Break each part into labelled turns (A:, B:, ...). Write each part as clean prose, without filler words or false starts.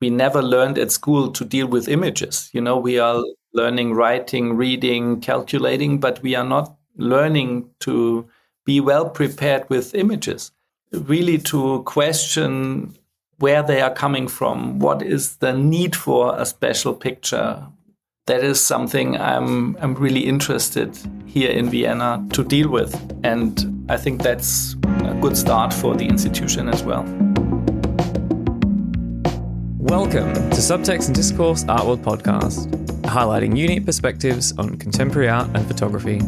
A: we never learned at school to deal with images. We are learning writing, reading, calculating, but we are not learning to be well prepared with images, really to question where they are coming from, what is the need for a special picture. That is something I'm really interested here in Vienna to deal with. And I think that's a good start for the institution as well.
B: Welcome to Subtext and Discourse Art World Podcast, highlighting unique perspectives on contemporary art and photography.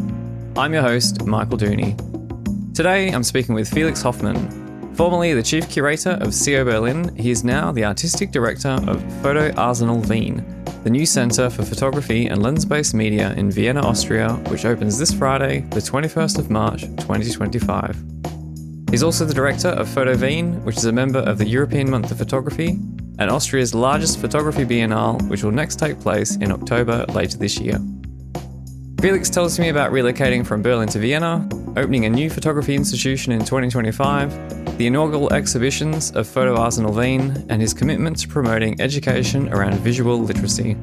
B: I'm your host, Michael Dooney. Today, I'm speaking with Felix Hoffmann. Formerly the Chief Curator of CO Berlin, he is now the Artistic Director of Foto Arsenal Wien, the new centre for photography and lens-based media in Vienna, Austria, which opens this Friday, the 21st of March, 2025. He's also the Director of Foto Wien, which is a member of the European Month of Photography, and Austria's largest photography biennale, which will next take place in October later this year. Felix tells me about relocating from Berlin to Vienna, opening a new photography institution in 2025, the inaugural exhibitions of Foto Arsenal Wien, and his commitment to promoting education around visual literacy.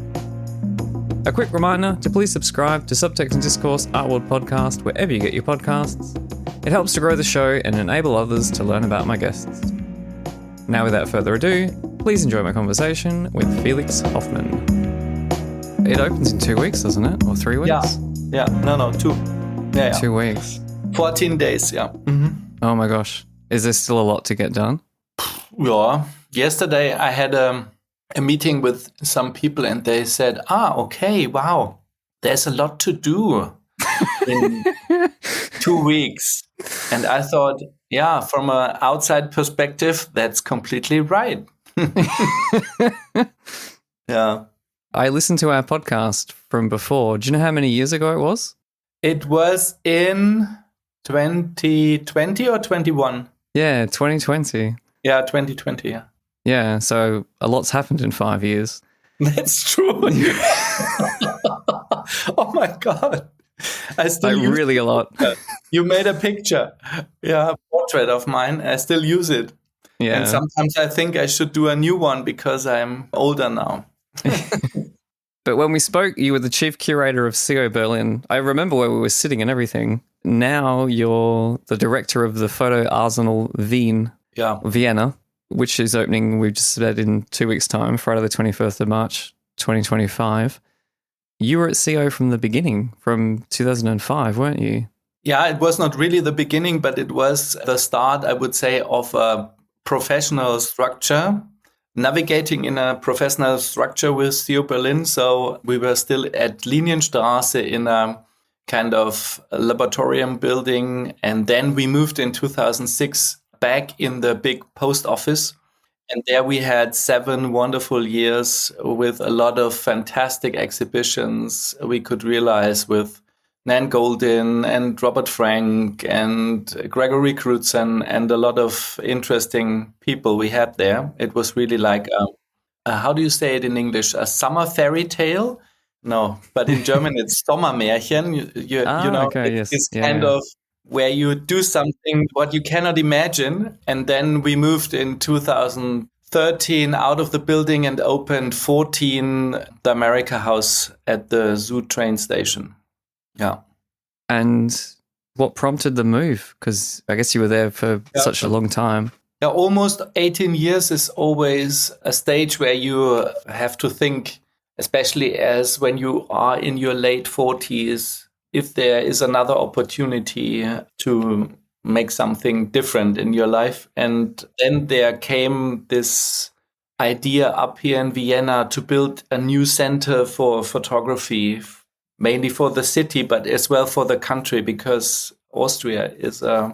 B: A quick reminder to please subscribe to Subtext and Discourse Art World Podcast wherever you get your podcasts. It helps to grow the show and enable others to learn about my guests. Now, without further ado, please enjoy my conversation with Felix Hoffmann. It opens in 2 weeks, doesn't it? Or 3 weeks?
A: Yeah. No, 2. Yeah.
B: 2 weeks.
A: 14 days, yeah. Mm-hmm.
B: Oh my gosh. Is there still a lot to get done?
A: Yeah. Yesterday I had a meeting with some people and they said, okay, wow, there's a lot to do in 2 weeks. And I thought, yeah, from an outside perspective, that's completely right. Yeah.
B: I listened to our podcast from before. Do you know how many years ago it was?
A: It was in 2020 or 21?
B: Yeah, 2020.
A: Yeah, 2020, yeah.
B: Yeah, so a lot's happened in 5 years.
A: That's true. Oh my God. I still use
B: really a lot.
A: You made a picture. Yeah, a portrait of mine. I still use it. Yeah. And sometimes I think I should do a new one because I'm older now.
B: But when we spoke, you were the Chief Curator of CO Berlin. I remember where we were sitting and everything. Now you're the Director of the Foto Arsenal Wien, Vienna, which is opening, we've just said, in 2 weeks' time, Friday the 21st of March, 2025. You were at CO from the beginning, from 2005, weren't you?
A: Yeah, it was not really the beginning, but it was the start, I would say, of a professional structure, navigating in a professional structure with CO Berlin. So we were still at Linienstraße in a kind of laboratorium building. And then we moved in 2006 back in the big post office. And there we had 7 wonderful years with a lot of fantastic exhibitions we could realize with Nan Goldin and Robert Frank and Gregory Crutzen and a lot of interesting people we had there. It was really like, how do you say it in English? A summer fairy tale? No, but in German it's Sommermärchen. You know,
B: okay,
A: it's kind of where you do something what you cannot imagine. And then we moved in 2013 out of the building and opened 14, the America House at the Zoo train station. Yeah.
B: And what prompted the move? Because I guess you were there for such a long time.
A: Yeah, almost 18 years is always a stage where you have to think, especially as when you are in your late 40s, if there is another opportunity to make something different in your life. And then there came this idea up here in Vienna to build a new center for photography, mainly for the city, but as well for the country, because Austria is a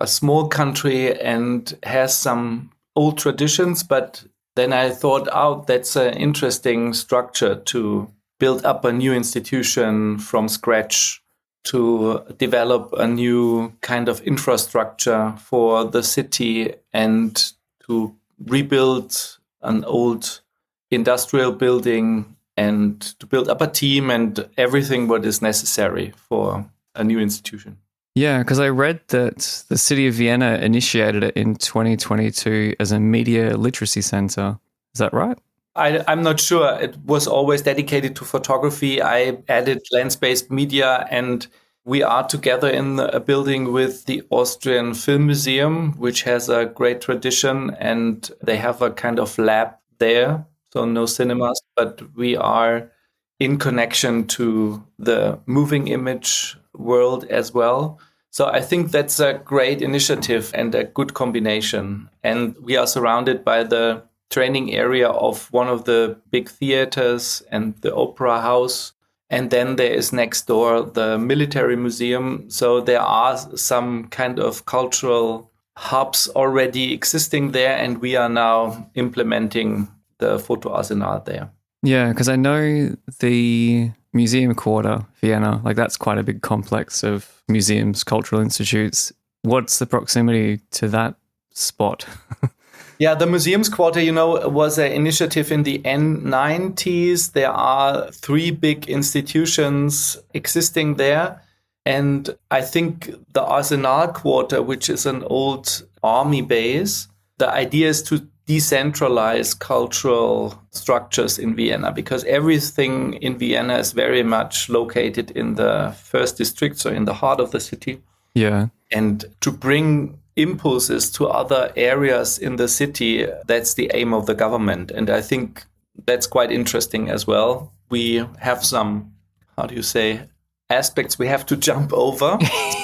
A: small country and has some old traditions. But then I thought, that's an interesting structure to build up a new institution from scratch, to develop a new kind of infrastructure for the city and to rebuild an old industrial building and to build up a team and everything what is necessary for a new institution.
B: Yeah, because I read that the city of Vienna initiated it in 2022 as a media literacy center. Is that right?
A: I'm not sure. It was always dedicated to photography. I added lens-based media, and we are together in a building with the Austrian Film Museum, which has a great tradition, and they have a kind of lab there. So no cinemas, but we are in connection to the moving image world as well. So I think that's a great initiative and a good combination. And we are surrounded by the training area of one of the big theaters and the opera house. And then there is next door the military museum. So there are some kind of cultural hubs already existing there, and we are now implementing the Foto Arsenal there.
B: Yeah, because I know the Museum Quarter, Vienna, like that's quite a big complex of museums, cultural institutes. What's the proximity to that spot?
A: Yeah, the Museums Quarter, was an initiative in the N90s. There are 3 big institutions existing there. And I think the Arsenal Quarter, which is an old army base, the idea is to decentralize cultural structures in Vienna, because everything in Vienna is very much located in the first district, so in the heart of the city.
B: Yeah.
A: And to bring impulses to other areas in the city, that's the aim of the government. And I think that's quite interesting as well. We have some, aspects we have to jump over.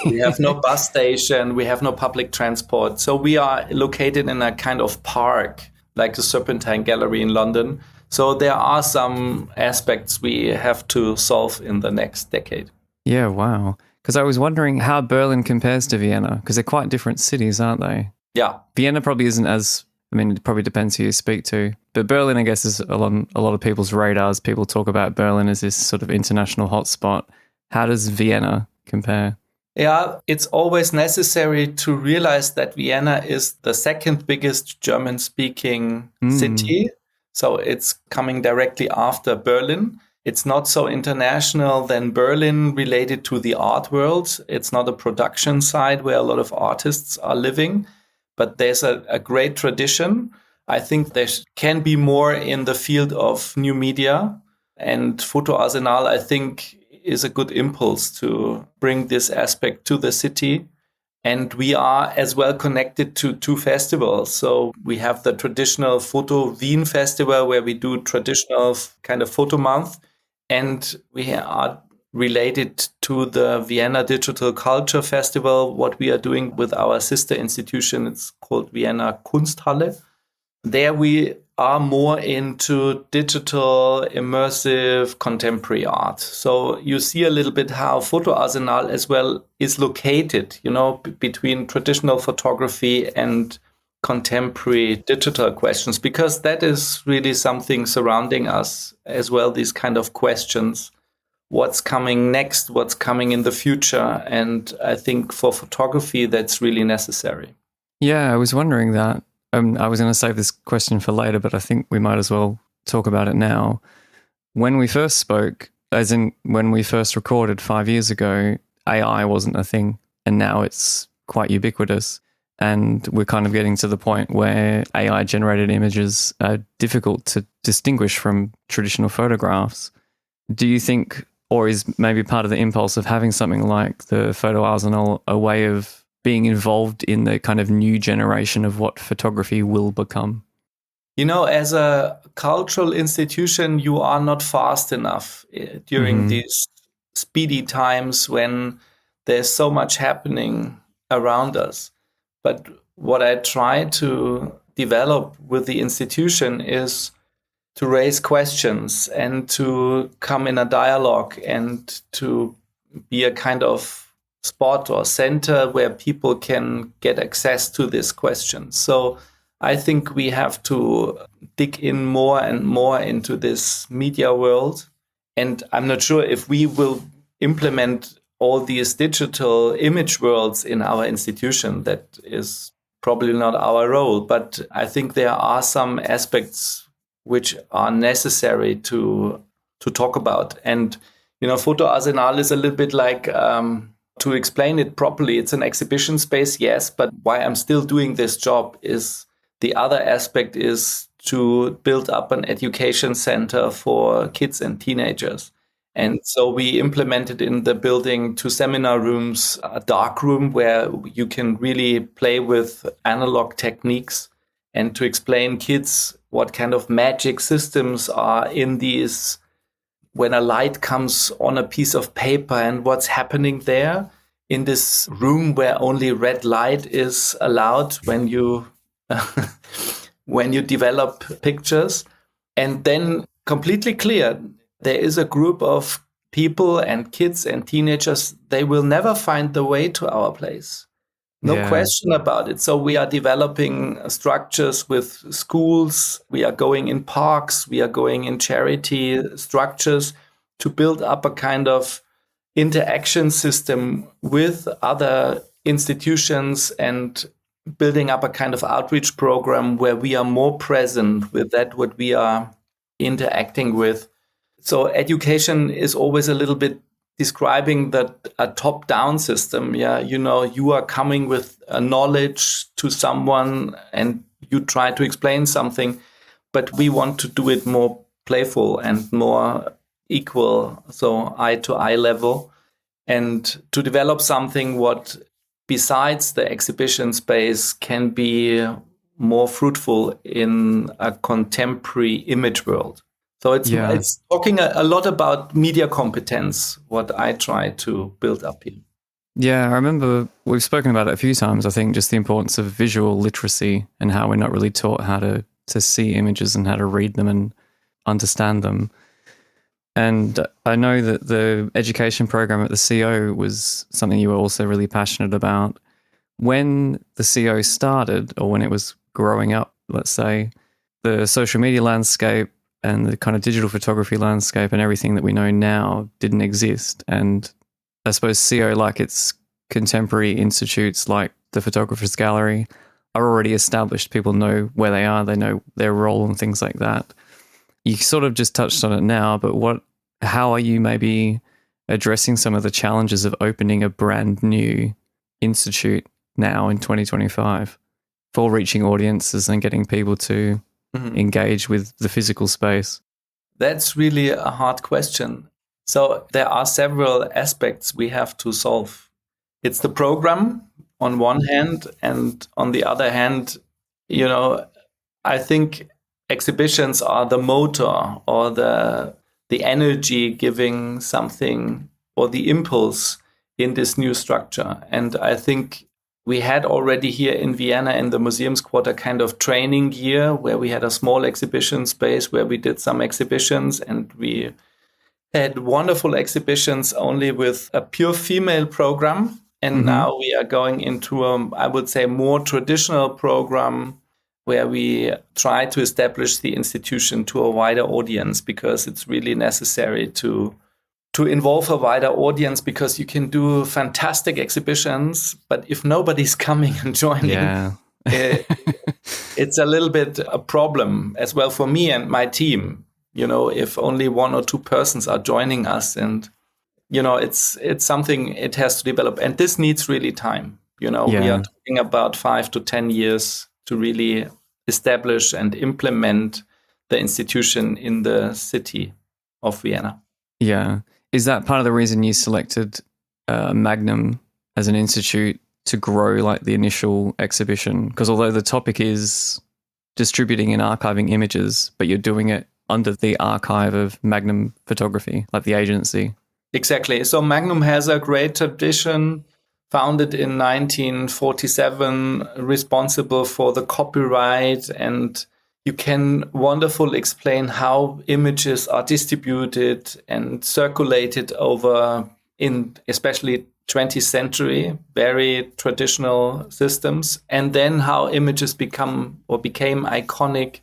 A: We have no bus station, we have no public transport. So we are located in a kind of park, like the Serpentine Gallery in London. So there are some aspects we have to solve in the next decade.
B: Yeah, wow. Because I was wondering how Berlin compares to Vienna, because they're quite different cities, aren't they?
A: Yeah.
B: Vienna probably isn't as, it probably depends who you speak to. But Berlin, I guess, is on a lot of people's radars. People talk about Berlin as this sort of international hotspot. How does Vienna compare?
A: Yeah, it's always necessary to realize that Vienna is the second biggest German-speaking city. So it's coming directly after Berlin. It's not so international than Berlin related to the art world. It's not a production site where a lot of artists are living, but there's a great tradition. I think there can be more in the field of new media, and Foto Arsenal, I think, is a good impulse to bring this aspect to the city. And we are as well connected to 2 festivals. So we have the traditional Foto Wien festival, where we do traditional kind of photo month. And we are related to the Vienna Digital Culture Festival, what we are doing with our sister institution. It's called Vienna Kunsthalle. There we are more into digital, immersive, contemporary art. So you see a little bit how Foto Arsenal as well is located, between traditional photography and contemporary digital questions, because that is really something surrounding us as well, these kind of questions. What's coming next? What's coming in the future? And I think for photography, that's really necessary.
B: Yeah, I was wondering that. I was going to save this question for later, but I think we might as well talk about it now. When we first spoke, as in when we first recorded 5 years ago, AI wasn't a thing, and now it's quite ubiquitous. And we're kind of getting to the point where AI-generated images are difficult to distinguish from traditional photographs. Do you think, or is maybe part of the impulse of having something like the Foto Arsenal a way of being involved in the kind of new generation of what photography will become?
A: As a cultural institution, you are not fast enough during these speedy times when there's so much happening around us. But what I try to develop with the institution is to raise questions and to come in a dialogue and to be a kind of spot or center where people can get access to this question. So I think we have to dig in more and more into this media world. And I'm not sure if we will implement all these digital image worlds in our institution. That is probably not our role. But I think there are some aspects which are necessary to talk about. And, Foto Arsenal is a little bit like... to explain it properly, it's an exhibition space, yes, but why I'm still doing this job is the other aspect is to build up an education center for kids and teenagers. And so we implemented in the building 2 seminar rooms, a dark room where you can really play with analog techniques and to explain kids what kind of magic systems are in these, when a light comes on a piece of paper and what's happening there in this room where only red light is allowed when you when you develop pictures. And then completely clear, there is a group of people and kids and teenagers, they will never find the way to our place. No question about it. So we are developing structures with schools. We are going in parks. We are going in charity structures to build up a kind of interaction system with other institutions and building up a kind of outreach program where we are more present with that, what we are interacting with. So education is always a little bit describing that a top-down system. Yeah, you are coming with a knowledge to someone and you try to explain something, but we want to do it more playful and more equal, so eye-to-eye level, and to develop something what, besides the exhibition space, can be more fruitful in a contemporary image world. So it's talking a lot about media competence, what I try to build up here.
B: Yeah, I remember we've spoken about it a few times, I think, just the importance of visual literacy and how we're not really taught how to see images and how to read them and understand them. And I know that the education program at the CO was something you were also really passionate about. When the CO started, or when it was growing up, let's say, the social media landscape and the kind of digital photography landscape and everything that we know now didn't exist. And I suppose CO, like its contemporary institutes like the Photographer's Gallery, are already established. People know where they are, they know their role and things like that. You sort of just touched on it now, but how are you maybe addressing some of the challenges of opening a brand new institute now in 2025 for reaching audiences and getting people to engage with the physical space?
A: That's really a hard question. So there are several aspects we have to solve. It's the program on one hand, and on the other hand, I think exhibitions are the motor or the energy giving something, or the impulse in this new structure. And I think we had already here in Vienna in the Museums Quarter kind of training year where we had a small exhibition space where we did some exhibitions, and we had wonderful exhibitions only with a pure female program. And now we are going into I would say, more traditional program where we try to establish the institution to a wider audience, because it's really necessary to involve a wider audience, because you can do fantastic exhibitions, but if nobody's coming and joining, it's a little bit a problem as well for me and my team. If only 1 or 2 persons are joining us, and it's something it has to develop, and this needs really time. We are talking about 5 to 10 years to really establish and implement the institution in the city of Vienna.
B: Yeah. Is that part of the reason you selected Magnum as an institute to grow like the initial exhibition? Because although the topic is distributing and archiving images, but you're doing it under the archive of Magnum Photography, like the agency.
A: Exactly. So Magnum has a great tradition, founded in 1947, responsible for the copyright, and you can wonderfully explain how images are distributed and circulated over, in especially 20th century, very traditional systems, and then how images became iconic.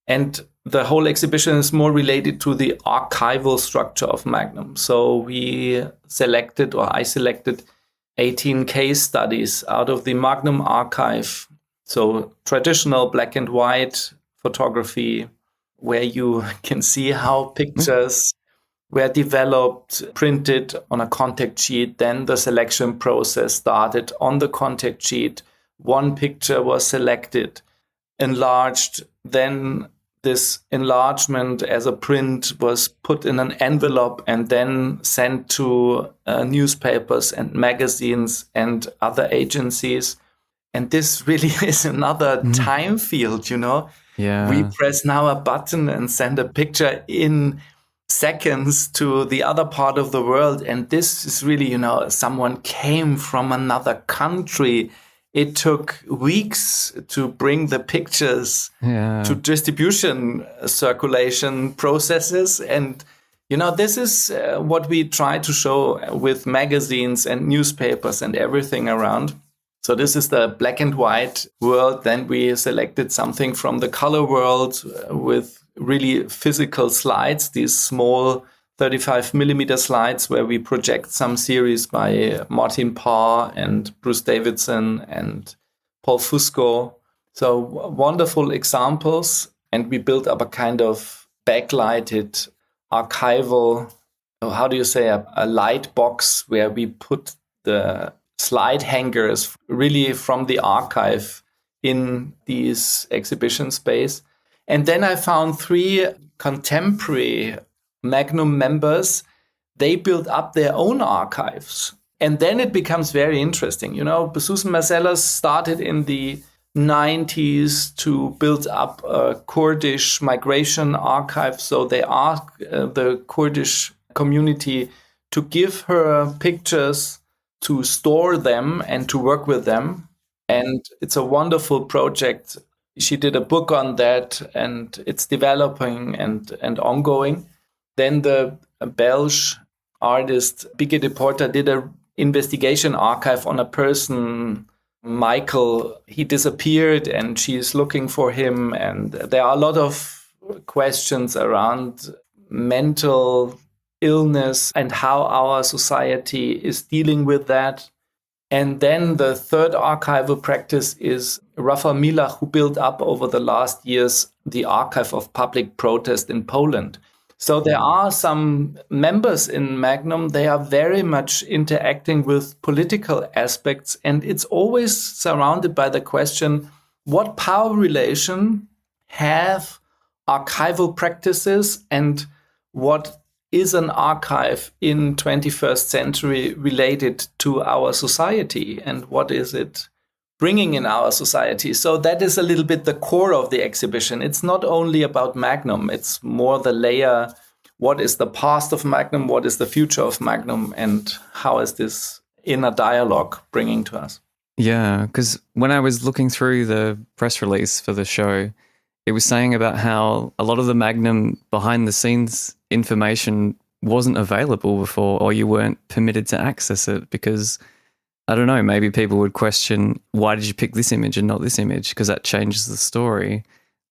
A: And the whole exhibition is more related to the archival structure of Magnum. So I selected 18 case studies out of the Magnum archive. So traditional black and white photography, where you can see how pictures were developed, printed on a contact sheet. Then the selection process started on the contact sheet. One picture was selected, enlarged, then this enlargement as a print was put in an envelope and then sent to newspapers and magazines and other agencies. And this really is another time field,
B: Yeah.
A: We press now a button and send a picture in seconds to the other part of the world. And this is really, someone came from another country. It took weeks to bring the pictures to distribution circulation processes. And, this is what we try to show with magazines and newspapers and everything around. So this is the black and white world. Then we selected something from the color world with really physical slides, these small 35 millimeter slides where we project some series by Martin Parr and Bruce Davidson and Paul Fusco. So wonderful examples. And we built up a kind of backlighted archival, how do you say, a light box where we put the slide hangers really from the archive in these exhibition space. And then I found 3 contemporary Magnum members. They built up their own archives. And then it becomes very interesting. Susan Meiselas started in the 90s to build up a Kurdish migration archive. So they asked the Kurdish community to give her pictures, to store them and to work with them. And it's a wonderful project. She did a book on that, and it's developing and ongoing. Then the Belgian artist Bieke de Porta did an investigation archive on a person, Michael. He disappeared and she's looking for him. And there are a lot of questions around mental illness and how our society is dealing with that. And then the third archival practice is Rafał Milach, who built up over the last years the archive of public protest in Poland. So there are some members in Magnum, they are very much interacting with political aspects, and it's always surrounded by the question, what power relation have archival practices and what is an archive in 21st century related to our society, and what is it bringing in our society? So that is a little bit the core of the exhibition. It's not only about Magnum, it's more the layer, what is the past of Magnum, what is the future of Magnum, and how is this inner dialogue bringing to us?
B: Yeah, because when I was looking through the press release for the show, it was saying about how a lot of the Magnum behind the scenes information wasn't available before, or you weren't permitted to access it because, I don't know, maybe people would question, why did you pick this image and not this image? Because that changes the story.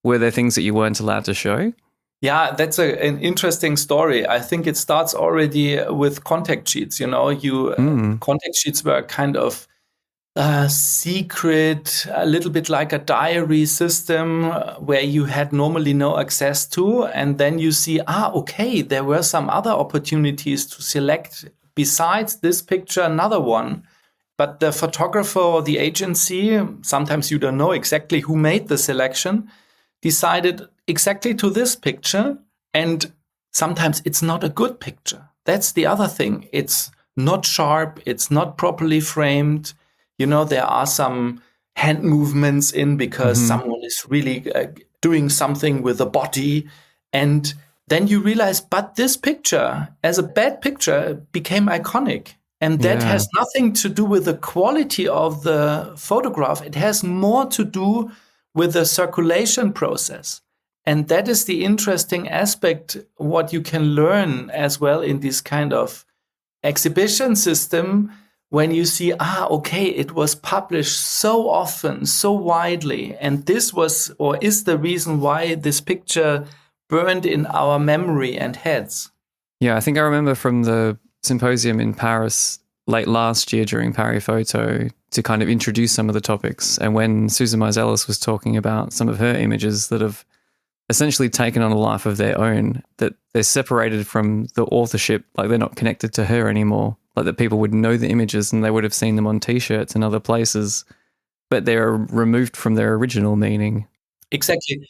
B: Were there things that you weren't allowed to show?
A: Yeah, that's an interesting story. I think it starts already with contact sheets. Contact sheets were kind of secret, a little bit like a diary system where you had normally no access to. And then you see, okay, there were some other opportunities to select besides this picture, another one. But the photographer or the agency, sometimes you don't know exactly who made the selection, decided exactly to this picture. And sometimes it's not a good picture. That's the other thing. It's not sharp. It's not properly framed. There are some hand movements in because someone is really doing something with the body. And then you realize, but this picture, as a bad picture, became iconic. And that has nothing to do with the quality of the photograph. It has more to do with the circulation process. And that is the interesting aspect, what you can learn as well in this kind of exhibition system. When you see, okay, it was published so often, so widely, and this was or is the reason why this picture burned in our memory and heads.
B: Yeah, I think I remember from the symposium in Paris late last year during Paris Photo to kind of introduce some of the topics. And when Susan Meiselas was talking about some of her images that have essentially taken on a life of their own, that they're separated from the authorship, like they're not connected to her anymore. Like that people would know the images and they would have seen them on T-shirts and other places, but they're removed from their original meaning.
A: Exactly.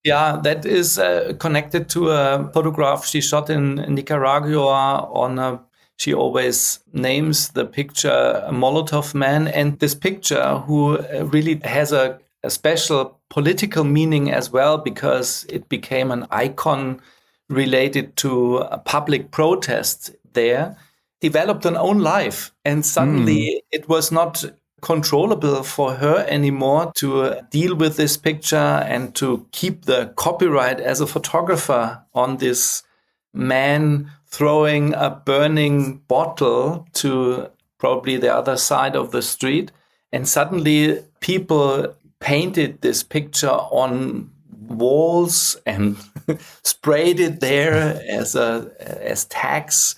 A: Yeah, that is connected to a photograph she shot in Nicaragua she always names the picture a Molotov man. And this picture who really has a special political meaning as well, because it became an icon related to a public protest there, developed an own life. And suddenly it was not controllable for her anymore to deal with this picture and to keep the copyright as a photographer on this man throwing a burning bottle to probably the other side of the street. And suddenly people painted this picture on walls and sprayed it there as tags.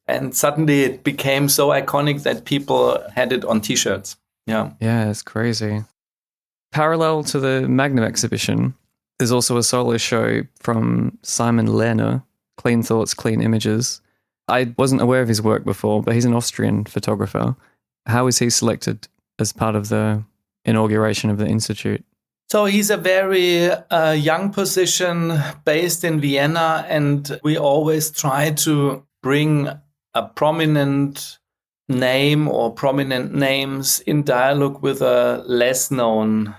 A: And suddenly it became so iconic that people had it on T-shirts. Yeah.
B: Yeah, it's crazy. Parallel to the Magnum exhibition, there's also a solo show from Simon Lehner, Clean Thoughts, Clean Images. I wasn't aware of his work before, but he's an Austrian photographer. How was he selected as part of the inauguration of the Institute?
A: So he's a very young position based in Vienna, and we always try to bring a prominent name or prominent names in dialogue with a less known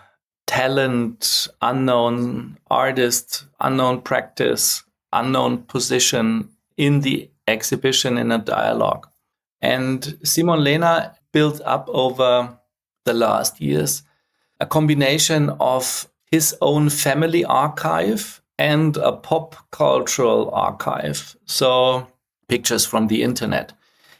A: talent, unknown artist, unknown practice, unknown position in the exhibition in a dialogue. And Simon Lehner built up over the last years a combination of his own family archive and a pop cultural archive. So pictures from the internet.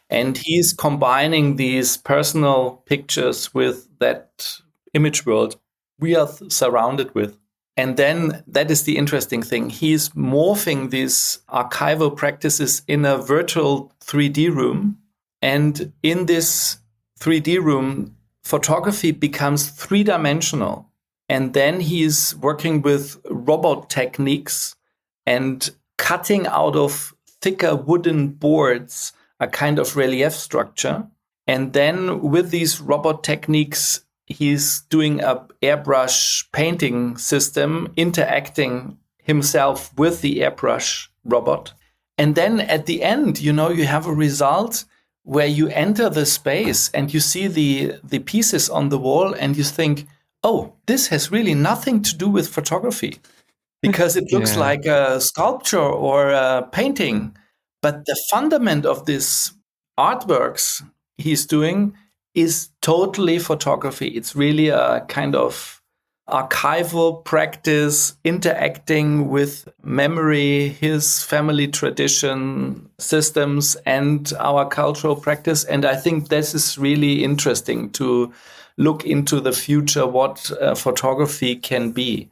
A: And he's combining these personal pictures with that image world we are surrounded with. And then that is the interesting thing. He's morphing these archival practices in a virtual 3D room. And in this 3D room, photography becomes three-dimensional. And then he's working with robot techniques and cutting out of thicker wooden boards a kind of relief structure. And then with these robot techniques, he's doing a airbrush painting system, interacting himself with the airbrush robot. And then at the end, you have a result where you enter the space and you see the pieces on the wall and you think, oh, this has really nothing to do with photography, because it looks like a sculpture or a painting. But the fundament of these artworks he's doing is totally photography. It's really a kind of archival practice, interacting with memory, his family tradition systems, and our cultural practice. And I think this is really interesting to look into the future, what photography can be.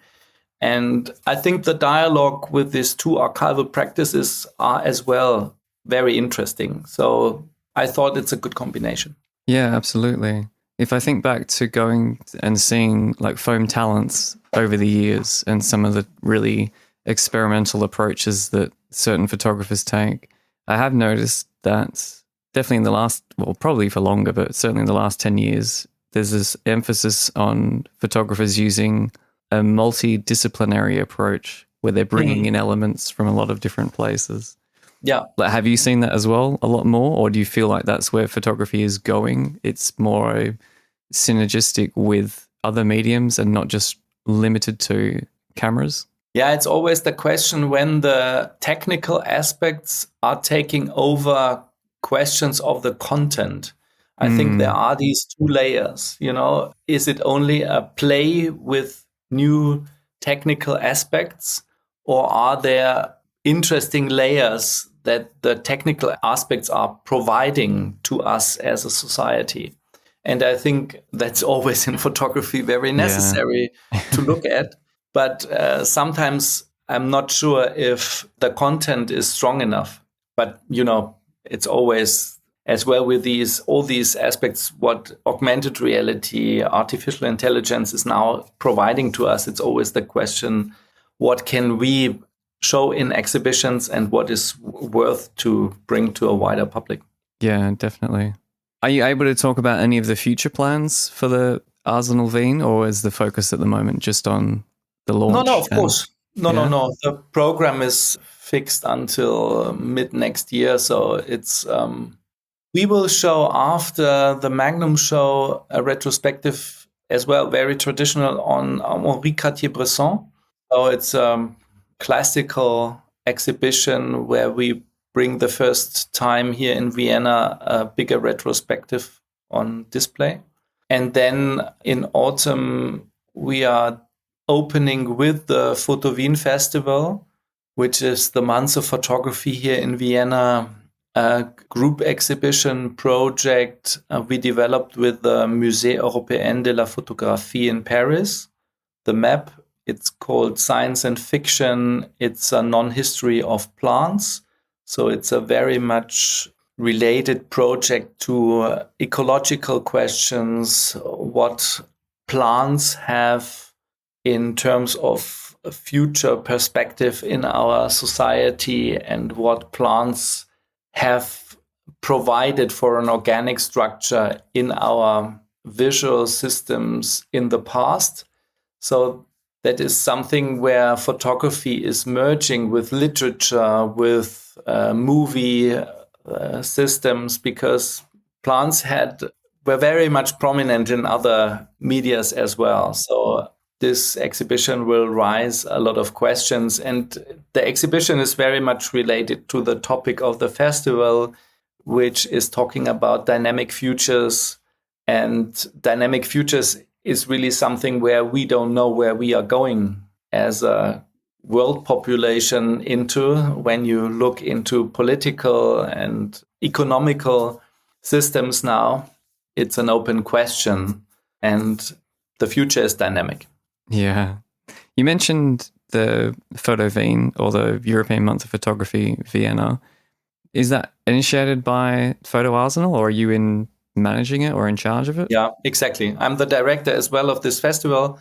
A: And I think the dialogue with these two archival practices are as well very interesting. So I thought it's a good combination.
B: Yeah, absolutely. If I think back to going and seeing like foam talents over the years and some of the really experimental approaches that certain photographers take, I have noticed that definitely in the last, well, probably for longer, but certainly in the last 10 years, there's this emphasis on photographers using a multidisciplinary approach where they're bringing in elements from a lot of different places.
A: Yeah.
B: Like, have you seen that as well a lot more, or do you feel like that's where photography is going? It's more synergistic with other mediums and not just limited to cameras?
A: Yeah, it's always the question when the technical aspects are taking over questions of the content. I think there are these two layers, Is it only a play with new technical aspects, or are there interesting layers that the technical aspects are providing to us as a society? And I think that's always in photography very necessary to look at. But sometimes I'm not sure if the content is strong enough. But, it's always as well with all these aspects, what augmented reality, artificial intelligence is now providing to us. It's always the question, what can we show in exhibitions and what is worth to bring to a wider public?
B: Yeah, definitely. Are you able to talk about any of the future plans for the Arsenal Wien, or is the focus at the moment just on the launch?
A: No, of course. No. The program is fixed until mid next year. So it's we will show after the Magnum show a retrospective as well, very traditional on Henri Cartier-Bresson. So it's a classical exhibition where we bring the first time here in Vienna a bigger retrospective on display. And then in autumn, we are opening with the Foto Wien Festival, which is the month of photography here in Vienna, a group exhibition project we developed with the Musée Européen de la Photographie in Paris. The map, it's called Science and Fiction. It's a non-history of plants. So it's a very much related project to ecological questions, what plants have in terms of a future perspective in our society and what plants have provided for an organic structure in our visual systems in the past. So that is something where photography is merging with literature, with movie systems, because plants were very much prominent in other medias as well. So this exhibition will raise a lot of questions, and the exhibition is very much related to the topic of the festival, which is talking about dynamic futures. And dynamic futures is really something where we don't know where we are going as a world population into when you look into political and economical systems now. It's an open question, and the future is dynamic.
B: Yeah. You mentioned the Foto Wien, or the European Month of Photography, Vienna. Is that initiated by Foto Arsenal, or are you in managing it or in charge of it?
A: Yeah, exactly. I'm the director as well of this festival,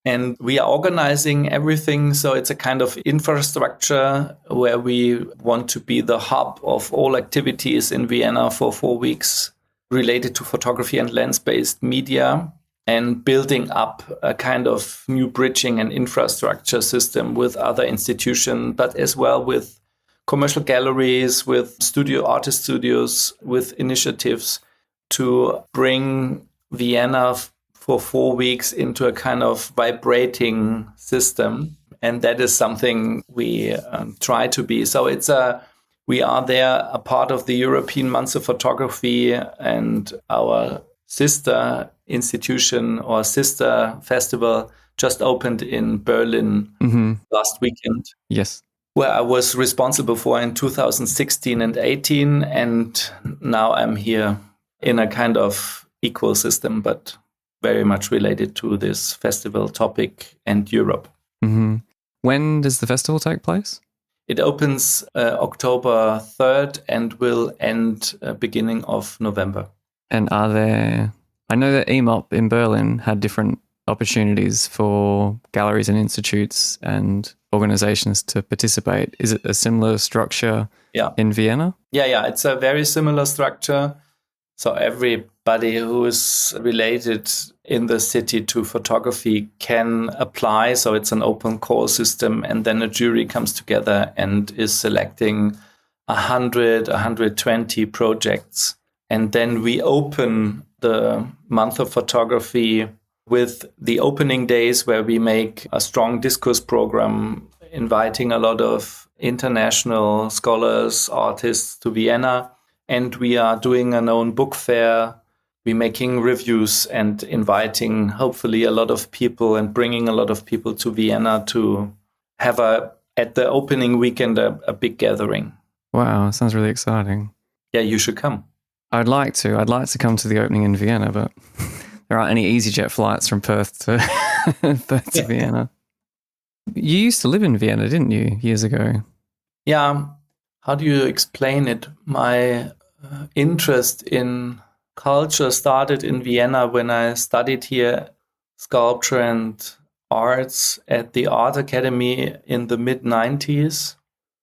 A: and we are organizing everything. So it's a kind of infrastructure where we want to be the hub of all activities in Vienna for 4 weeks related to photography and lens-based media, and building up a kind of new bridging and infrastructure system with other institutions, but as well with commercial galleries, with artist studios, with initiatives to bring Vienna for 4 weeks into a kind of vibrating system. And that is something we try to be. So we are there, a part of the European Months of Photography, and our sister institution or sister festival just opened in Berlin last weekend.
B: Yes.
A: Where I was responsible for in 2016 and 18. And now I'm here in a kind of equal system, but very much related to this festival topic and Europe.
B: Mm-hmm. When does the festival take place?
A: It opens October 3rd and will end beginning of November.
B: And I know that EMOP in Berlin had different opportunities for galleries and institutes and organizations to participate. Is it a similar structure in Vienna?
A: Yeah, it's a very similar structure. So everybody who is related in the city to photography can apply. So it's an open call system, and then a jury comes together and is selecting 120 projects. And then we open the month of photography with the opening days, where we make a strong discourse program, inviting a lot of international scholars, artists to Vienna. And we are doing an own book fair. We're making reviews and inviting hopefully a lot of people and bringing a lot of people to Vienna to have at the opening weekend, a big gathering.
B: Wow, sounds really exciting.
A: Yeah, you should come.
B: I'd like to come to the opening in Vienna, but there aren't any EasyJet flights from Perth to Vienna. You used to live in Vienna, didn't you, years ago?
A: Yeah. How do you explain it? My interest in culture started in Vienna when I studied here sculpture and arts at the Art Academy in the mid-90s.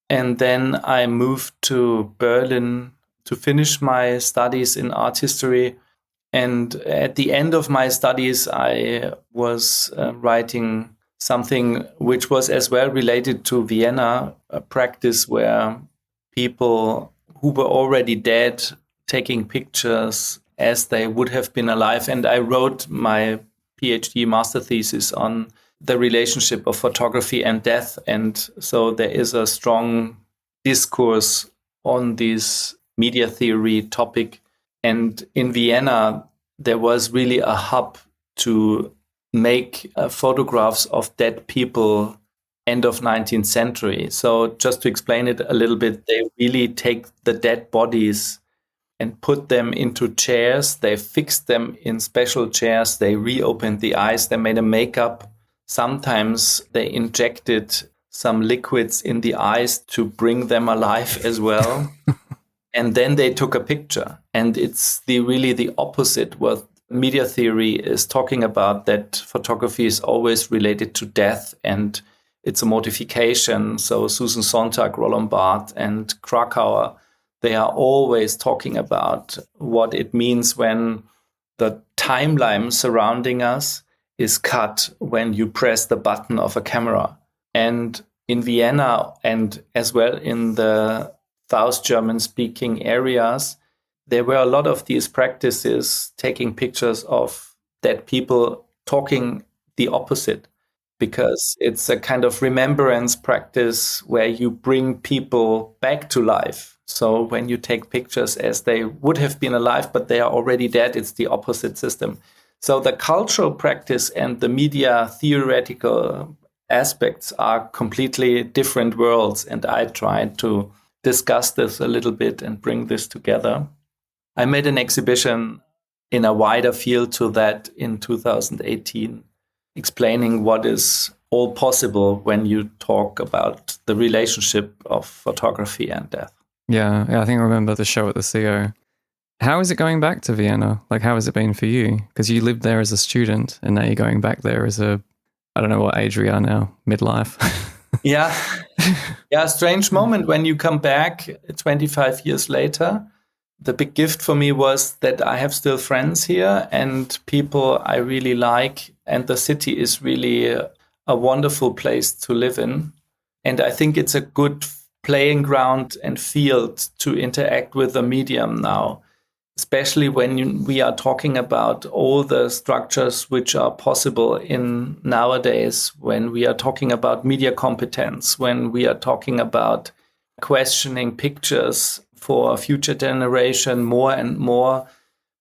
A: And then I moved to Berlin to finish my studies in art history. And at the end of my studies, I was writing something which was as well related to Vienna, a practice where people who were already dead taking pictures as they would have been alive. And I wrote my PhD master thesis on the relationship of photography and death. And so there is a strong discourse on this media theory topic. And in Vienna, there was really a hub to make photographs of dead people end of 19th century. So just to explain it a little bit, they really take the dead bodies and put them into chairs. They fixed them in special chairs. They reopened the eyes. They made a makeup. Sometimes they injected some liquids in the eyes to bring them alive as well. And then they took a picture. And it's really the opposite what media theory is talking about, that photography is always related to death and it's a mortification. So Susan Sontag, Roland Barthes, and Krakauer, they are always talking about what it means when the timeline surrounding us is cut when you press the button of a camera. And in Vienna, and as well in the South German-speaking areas, there were a lot of these practices taking pictures of dead people, talking the opposite, because it's a kind of remembrance practice where you bring people back to life. So when you take pictures as they would have been alive, but they are already dead, it's the opposite system. So the cultural practice and the media theoretical aspects are completely different worlds. And I tried to discuss this a little bit and bring this together. I made an exhibition in a wider field to that in 2018, explaining what is all possible when you talk about the relationship of photography and death.
B: Yeah, I think I remember the show at the CO. How is it going back to Vienna? Like, how has it been for you? Because you lived there as a student and now you're going back there as a, I don't know what age we are now, midlife.
A: Yeah, strange moment when you come back 25 years later. The big gift for me was that I have still friends here and people I really like. And the city is really a wonderful place to live in. And I think it's a good playing ground and field to interact with the medium now, especially when we are talking about all the structures which are possible in nowadays, when we are talking about media competence, when we are talking about questioning pictures for a future generation more and more,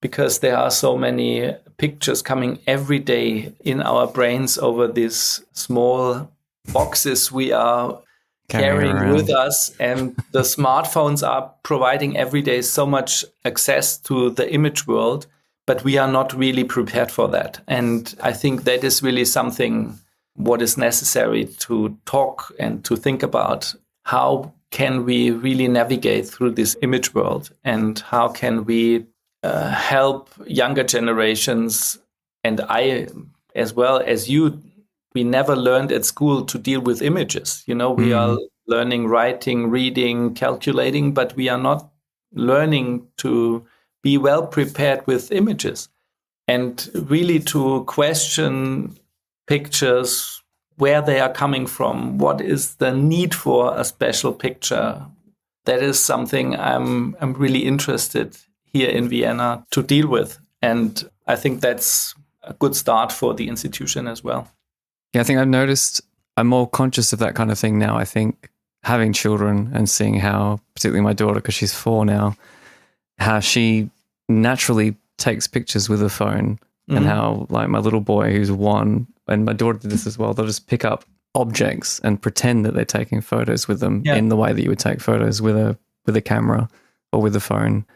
A: because there are so many pictures coming every day in our brains over these small boxes we are carrying with us. And the smartphones are providing every day so much access to the image world, but we are not really prepared for that. And I think that is really something what is necessary to talk and to think about. How can we really navigate through this image world, and how can we help younger generations? And I, as well as you, we never learned at school to deal with images. You know, we are learning writing, reading, calculating, but we are not learning to be well prepared with images and really to question pictures, where they are coming from, what is the need for a special picture. That is something I'm really interested here in Vienna to deal with. And I think that's a good start for the institution as well.
B: Yeah, I think I've noticed I'm more conscious of that kind of thing now. I think having children and seeing how, particularly my daughter, because she's 4 now, how she naturally takes pictures with her phone, and how, like, my little boy who's 1, and my daughter did this as well, they'll just pick up objects and pretend that they're taking photos with them in the way that you would take photos with a camera or with a phone.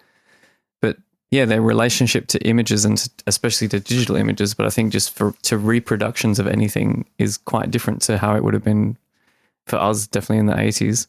B: But yeah, their relationship to images, and especially to digital images, but I think just to reproductions of anything, is quite different to how it would have been for us, definitely in the 80s.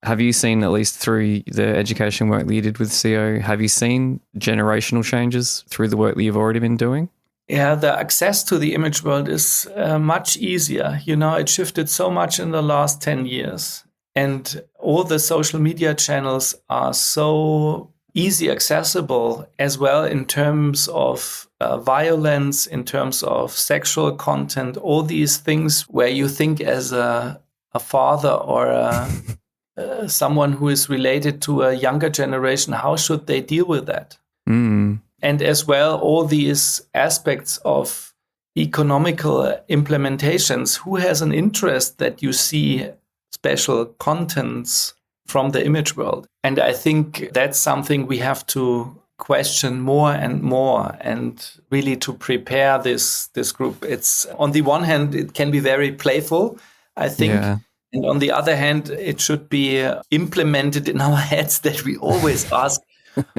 B: Have you seen, at least through the education work that you did with CO, have you seen generational changes through the work that you've already been doing?
A: Yeah, the access to the image world is much easier. You know, it shifted so much in the last 10 years. And all the social media channels are so easy accessible as well in terms of violence, in terms of sexual content, all these things where you think as a father or someone who is related to a younger generation, how should they deal with that?
B: Mm.
A: And as well, all these aspects of economical implementations, who has an interest that you see special contents from the image world? And I think that's something we have to question more and more, and really to prepare this group. It's, on the one hand, it can be very playful, I think.
B: Yeah.
A: And on the other hand, it should be implemented in our heads that we always ask,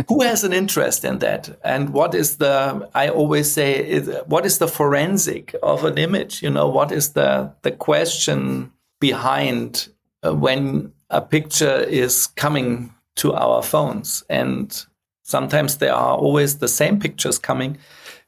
A: who has an interest in that? And what is I always say, what is the forensic of an image? What is the question behind when a picture is coming to our phones? And sometimes there are always the same pictures coming.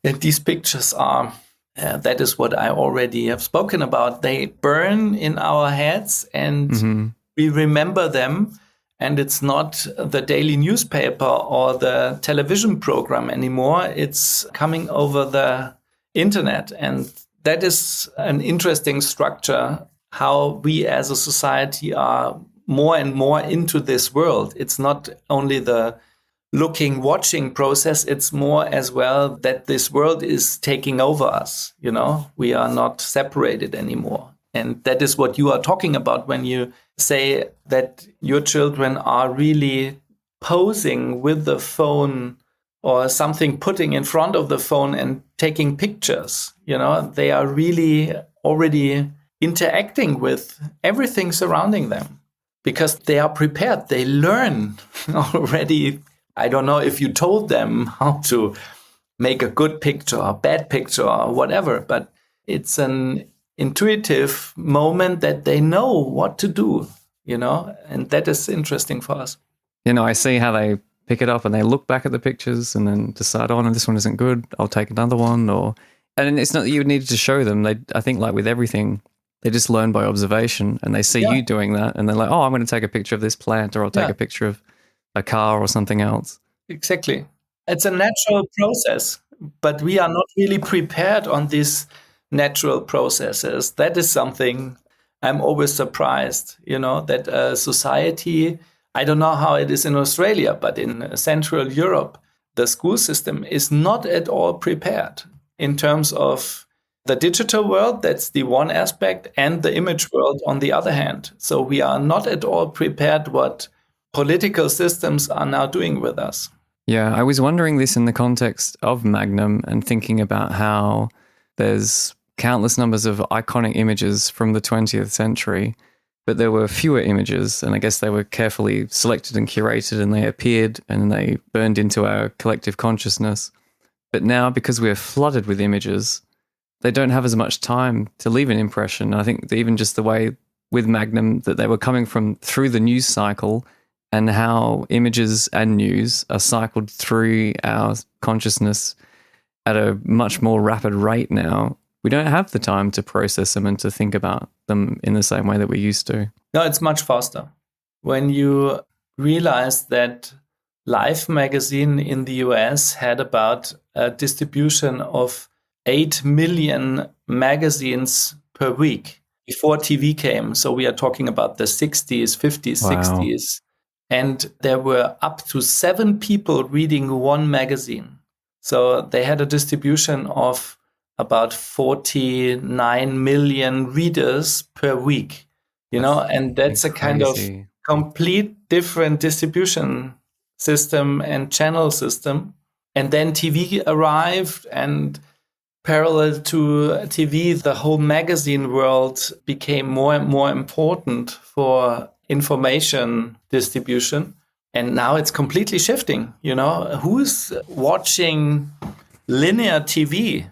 A: And these pictures are, that is what I already have spoken about. They burn in our heads and we remember them. And it's not the daily newspaper or the television program anymore. It's coming over the internet. And that is an interesting structure, how we as a society are more and more into this world. It's not only the looking, watching process. It's more as well that this world is taking over us. We are not separated anymore. And that is what you are talking about when you say that your children are really posing with the phone or something, putting in front of the phone and taking pictures. They are really already interacting with everything surrounding them because they are prepared. They learn already. I don't know if you told them how to make a good picture or bad picture or whatever, but it's an intuitive moment that they know what to do, and that is interesting for us.
B: I see how they pick it up and they look back at the pictures and then decide, oh, no, this one isn't good, I'll take another one. And it's not that you needed to show them. I think like with everything, they just learn by observation and they see you doing that and they're like, oh, I'm going to take a picture of this plant or I'll take a picture of a car or something else.
A: Exactly. It's a natural process, but we are not really prepared on these natural processes. That is something I'm always surprised, that society, I don't know how it is in Australia, but in Central Europe, the school system is not at all prepared in terms of the digital world. That's the one aspect, and the image world on the other hand. So we are not at all prepared what political systems are now doing with us.
B: Yeah, I was wondering this in the context of Magnum and thinking about how there's countless numbers of iconic images from the 20th century, but there were fewer images, and I guess they were carefully selected and curated, and they appeared and they burned into our collective consciousness. But now, because we're flooded with images, they don't have as much time to leave an impression. I think that even just the way with Magnum that they were coming through the news cycle and how images and news are cycled through our consciousness at a much more rapid rate now. We don't have the time to process them and to think about them in the same way that we used to.
A: No, it's much faster. When you realize that Life magazine in the US had about a distribution of 8 million magazines per week before TV came. So we are talking about the 60s, 50s,
B: Wow.
A: 60s. And there were up to 7 people reading one magazine. So they had a distribution of about 49 million readers per week, and that's a kind of complete different distribution system and channel system. And then TV arrived, and parallel to TV, the whole magazine world became more and more important for information distribution. And now it's completely shifting. Who's watching linear TV?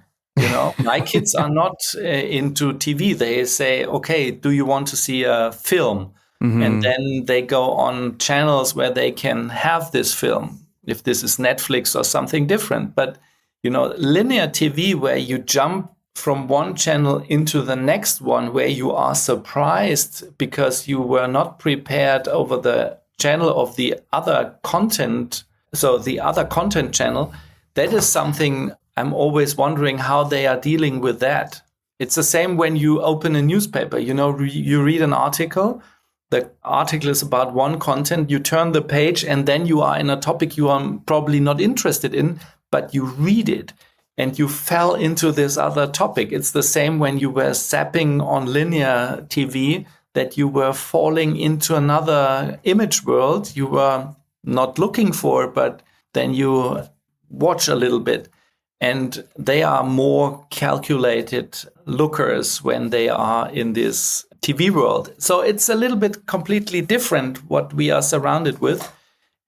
A: My kids are not into TV. They say, okay, do you want to see a film? Mm-hmm. And then they go on channels where they can have this film, if this is Netflix or something different. But, linear TV, where you jump from one channel into the next one, where you are surprised because you were not prepared over the channel of the other content So the other content channel, that is something I'm always wondering how they are dealing with that. It's the same when you open a newspaper, you read an article. The article is about one content, you turn the page and then you are in a topic you are probably not interested in, but you read it and you fell into this other topic. It's the same when you were zapping on linear TV, that you were falling into another image world you were not looking for, but then you watch a little bit. And they are more calculated lookers when they are in this TV world. So it's a little bit completely different what we are surrounded with.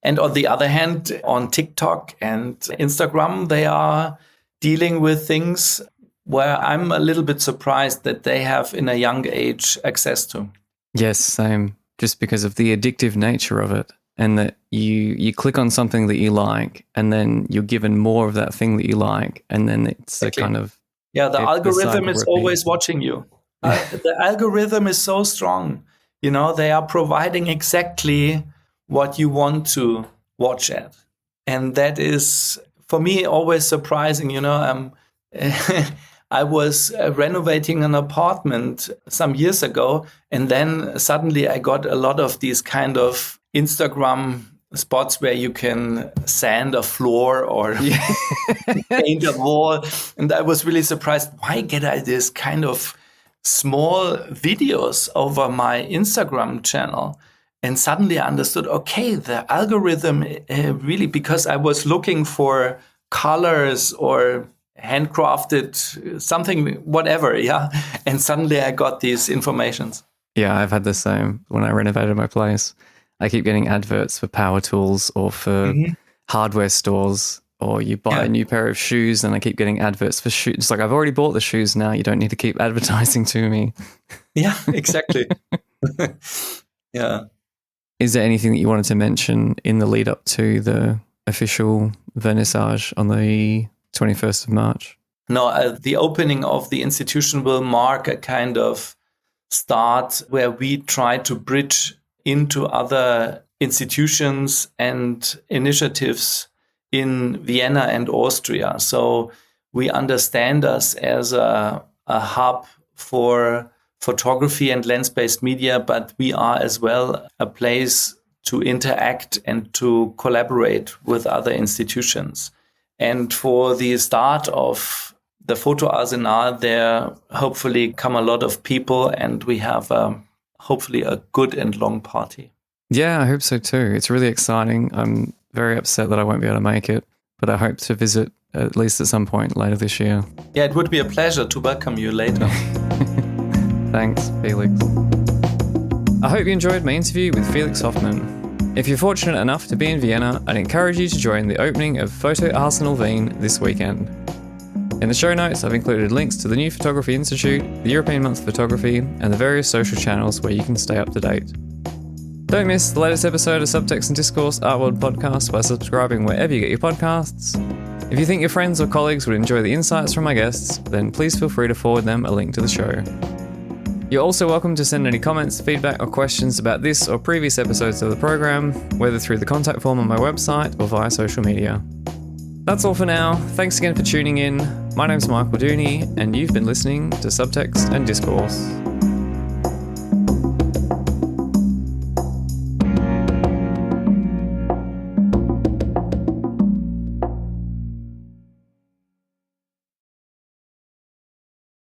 A: And on the other hand, on TikTok and Instagram, they are dealing with things where I'm a little bit surprised that they have in a young age access to.
B: Yes, same. Just because of the addictive nature of it. And that you click on something that you like, and then you're given more of that thing that you like, and then it's a kind of...
A: Yeah, the algorithm is always watching you. The algorithm is so strong. They are providing exactly what you want to watch at. And that is, for me, always surprising. I was renovating an apartment some years ago, and then suddenly I got a lot of these kind of Instagram spots where you can sand a floor or paint a wall. And I was really surprised. Why get I this kind of small videos over my Instagram channel? And suddenly I understood, okay, the algorithm really, because I was looking for colors or handcrafted something, whatever. Yeah. And suddenly I got these informations.
B: Yeah, I've had the same when I renovated my place. I keep getting adverts for power tools or for hardware stores, or you buy a new pair of shoes and I keep getting adverts for shoes. It's like, I've already bought the shoes now. You don't need to keep advertising to me.
A: Yeah, exactly. Yeah.
B: Is there anything that you wanted to mention in the lead up to the official vernissage on the 21st of March?
A: No, the opening of the institution will mark a kind of start where we try to bridge into other institutions and initiatives in Vienna and Austria. So we understand us as a hub for photography and lens-based media, but we are as well a place to interact and to collaborate with other institutions. And for the start of the Foto Arsenal, there hopefully come a lot of people, and we have hopefully a good and long party.
B: Yeah, I hope so too. It's really exciting. I'm very upset that I won't be able to make it, but I hope to visit at least at some point later this year.
A: Yeah, it would be a pleasure to welcome you later.
B: Thanks, Felix. I hope you enjoyed my interview with Felix Hoffmann. If you're fortunate enough to be in Vienna, I'd encourage you to join the opening of Foto Arsenal Wien this weekend. In the show notes, I've included links to the New Photography Institute, the European Month of Photography, and the various social channels where you can stay up to date. Don't miss the latest episode of Subtext and Discourse Art World podcast by subscribing wherever you get your podcasts. If you think your friends or colleagues would enjoy the insights from my guests, then please feel free to forward them a link to the show. You're also welcome to send any comments, feedback, or questions about this or previous episodes of the program, whether through the contact form on my website or via social media. That's all for now. Thanks again for tuning in. My name's Michael Dooney, and you've been listening to Subtext and Discourse.